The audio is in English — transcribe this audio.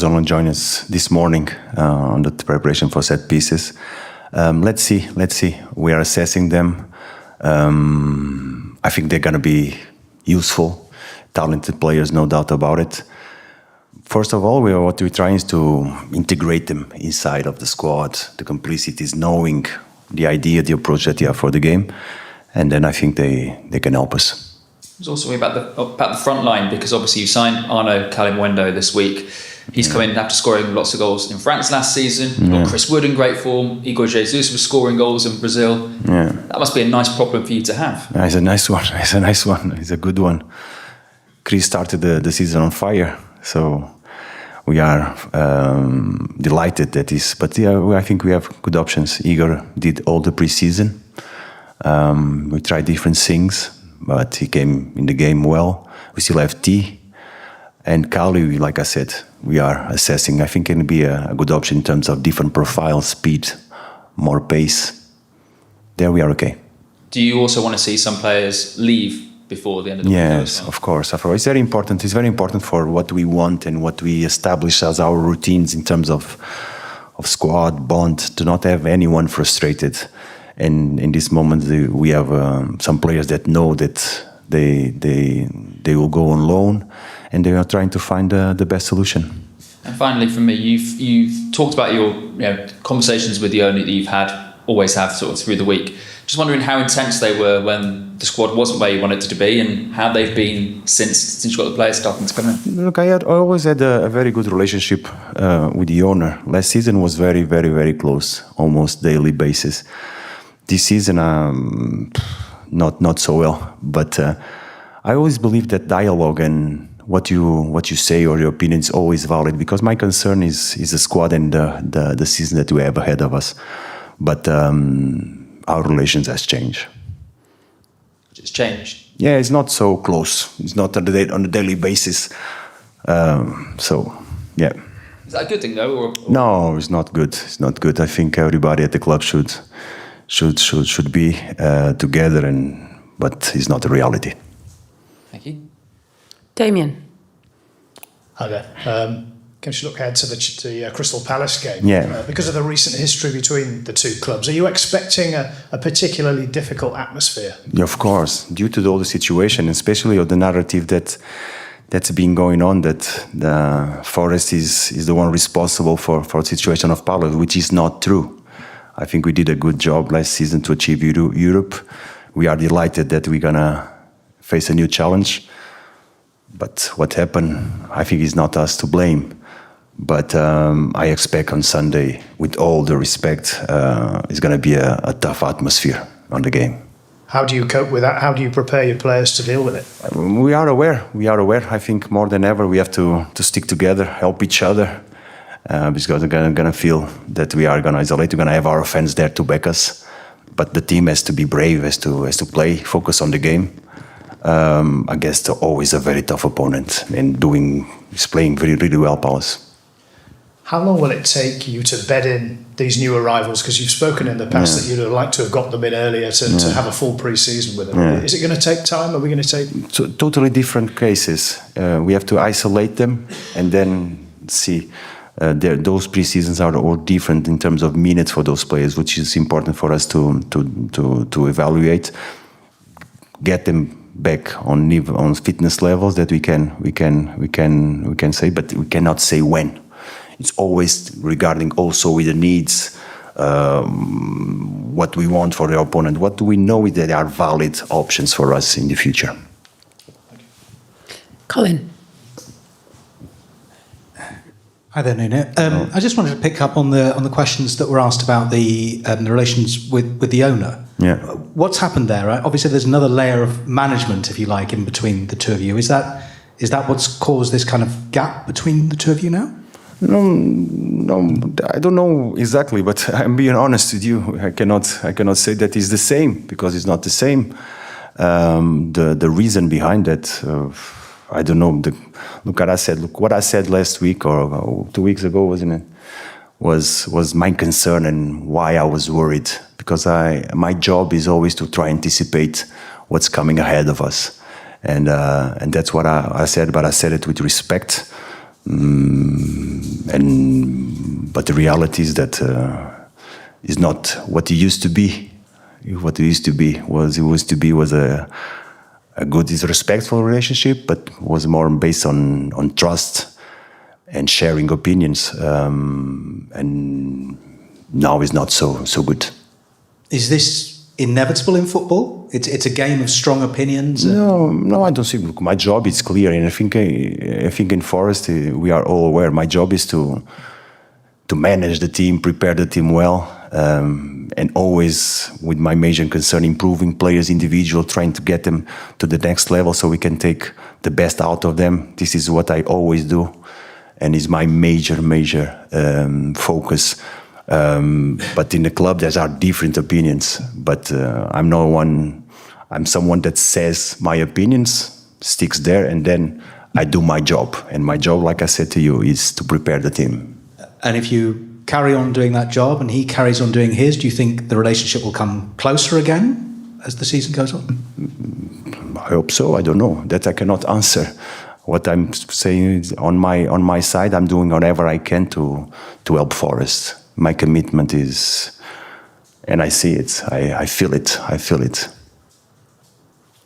Only joined us this morning on the preparation for set pieces. Let's see. We are assessing them. I think they're going to be useful, talented players, no doubt about it. First of all, what we're trying is to integrate them inside of the squad. The complicity is knowing the idea, the approach that you have for the game, and then I think they can help us. There's also about the front line, because obviously you signed Arnaud Kalimuendo this week. He's come in after scoring lots of goals in France last season. You've got Chris Wood in great form. Igor Jesus was scoring goals in Brazil. Yeah. That must be a nice problem for you to have. Yeah, it's a nice one. It's a good one. Chris started the season on fire, so we are delighted that is. But yeah, I think we have good options. Igor did all the pre-season. We tried different things, but he came in the game well. We still have T. And Kali, like I said, we are assessing. I think it can be a good option in terms of different profiles, speed, more pace. There we are okay. Do you also want to see some players leave before the end of the window? Yes, of course. It's very important. It's very important for what we want and what we establish as our routines in terms of squad bond, to not have anyone frustrated. And in this moment, we have some players that know that they will go on loan, and they are trying to find the best solution. And finally, from me, you've talked about your conversations with the owner that you've always have sort of through the week. Just wondering how intense they were when the squad wasn't where you wanted it to be, and how they've been since you got the players starting to come in. Look, I always had a very good relationship with the owner. Last season was very, very, very close, almost daily basis. This season, not so well. But I always believe that dialogue and what you say or your opinion is always valid, because my concern is the squad and the season that we have ahead of us. But our relations has changed. It's changed? Yeah, it's not so close. It's not on a daily basis. So, yeah. Is that a good thing though? Or? No, it's not good. It's not good. I think everybody at the club should be together, but it's not a reality. Thank you. Damien. Hi there. Can you look ahead to the Crystal Palace game? Yeah. Because of the recent history between the two clubs, are you expecting a particularly difficult atmosphere? Yeah, of course, due to all the situation, especially of the narrative that's been going on, that the Forest is the one responsible for the situation of Palace, which is not true. I think we did a good job last season to achieve Europe. We are delighted that we're gonna face a new challenge. But what happened, I think, is not us to blame. But I expect on Sunday, with all the respect, it's going to be a tough atmosphere on the game. How do you cope with that? How do you prepare your players to deal with it? We are aware. I think more than ever we have to stick together, help each other. Because we're going to feel that we are going to isolate. We're going to have our fans there to back us. But the team has to be brave, has to play, focus on the game. Against always a very tough opponent, and is playing really, really well, Palace. How long will it take you to bed in these new arrivals? Because you've spoken in the past that you'd have liked to have got them in earlier to have a full pre-season with them. Yeah. Is it going to take time? Are we going to take... So, totally different cases. We have to isolate them and then see. Those pre-seasons are all different in terms of minutes for those players, which is important for us to evaluate. Get them back on fitness levels that we can say, but we cannot say when. It's always regarding also with the needs, what we want for the opponent. What do we know that there are valid options for us in the future? Colin. Hi there, Nuno. I just wanted to pick up on the questions that were asked about the relations with the owner. Yeah. What's happened there? Right? Obviously, there's another layer of management, if you like, in between the two of you. Is that what's caused this kind of gap between the two of you now? No, I don't know exactly, but I'm being honest with you. I cannot say that it's the same, because it's not the same. The reason behind that, I don't know. Look what I said last week or 2 weeks ago, wasn't it? Was my concern and why I was worried, because my job is always to try and anticipate what's coming ahead of us, and that's what I said. But I said it with respect. But the reality is that is not what it used to be. What it used to be was a good, respectful relationship, but was more based on trust and sharing opinions. And now it's not so good. Is this inevitable in football? It's a game of strong opinions. No, I don't think. My job is clear, and I think in Forest we are all aware. My job is to manage the team, prepare the team well, and always with my major concern improving players individual, trying to get them to the next level so we can take the best out of them. This is what I always do, and is my major focus. But in the club, there are different opinions. But I'm no one. I'm someone that says my opinions, sticks there, and then I do my job. And my job, like I said to you, is to prepare the team. And if you carry on doing that job and he carries on doing his, do you think the relationship will come closer again as the season goes on? I hope so. I don't know. That I cannot answer. What I'm saying is on my side, I'm doing whatever I can to help Forest. My commitment is, and I see it. I feel it.